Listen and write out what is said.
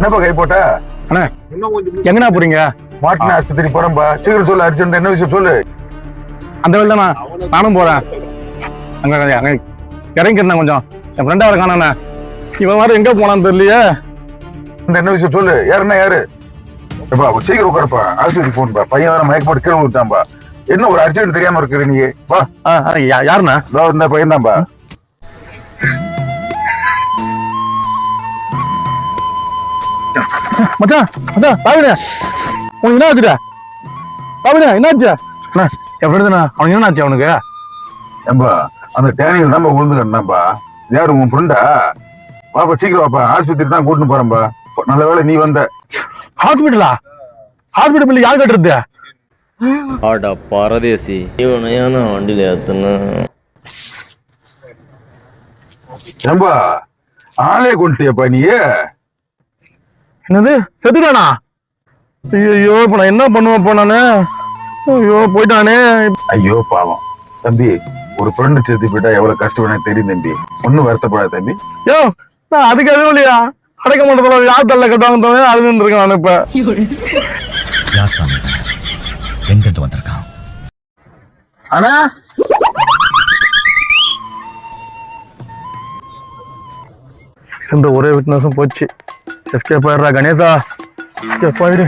என்னப்பா கை போட்ட? அண்ணா எங்கண்ணா போறீங்க? மாட்டின ஆஸ்பத்திரி போறேன்பா. சீக்கிரம் சொல்லு, அர்ஜென்ட். என்ன விஷயம் சொல்லு. அந்த வேலை தானா? நானும் போறேன். அங்க அங்க இறங்கிக்கிறேன் கொஞ்சம். என் ஃப்ரெண்டா இருக்கானண்ணா. இவன் வேற எங்க போனான்னு தெரியலையே. என்ன விஷயம் சொல்லு. யாருன்னா யாரு? எப்பா சீக்கிரம் உட்காருப்பா. ஆஸ்பத்திரி போன்பா. பையன் வேற மயக்க போட்டு கீழே விட்டான்பா. என்ன ஒரு அர்ஜென்ட் தெரியாம இருக்கிற நீ? வா. யாருண்ணா? இந்த பையன் தான்பா. மச்சான் மச்சான் பாவினே, உனக்கு என்ன ஆச்சுடா? பாவினே என்னாச்சு? அண்ணா என் ஃப்ரெண்டு தானே, அவனுக்கு என்ன ஆச்சு? அவனுக்கு ஏன்பா அந்த டேனியில் தான்பா விழுந்துக்கணும்பா. யாரு உன் ஃப்ரெண்டா? வாப்பா சீக்கிரம் வாப்பா. ஆஸ்பத்திரி தான் கூட்டின்னு போறேன்பா. நல்ல வேலை நீ வந்த. ஹாஸ்பிட்டலா? ஹாஸ்பிட்டல் பில்லு யார் கட்டுறது? ஆடா பரதேசி, இவனையான வண்டியில ஏத்துன. ஏன்பா ஆளே கொண்டுட்டியப்பா நீ? என்னது செத்துட்டானா? ஐயோ இப்ப நான் என்ன பண்ணுவேன்? நானு ஐயோ போயிட்டானே. ஐயோ பாவம் தம்பி. ஒரு ஃப்ரெண்டு செத்து போயிட்டா எவ்வளவு கஷ்டம் எனக்கு தெரியும் தம்பி. ஒன்னும் வருத்தப்படாது தம்பி. யோ நான் அதுக்கு எதுவும் இல்லையா? அடைக்க மாட்டேன். யார் தள்ள கட்டுவாங்க அதுன்னு இருக்கேன் நான். இப்ப யார் சாமி எங்க இருந்து வந்திருக்கான்? ஆனா இந்த ஒரே விட்னஸும் போச்சு. எஸ்கேப் ஆயிடுறா கணேசா, எஸ்கேப் ஆயிடு.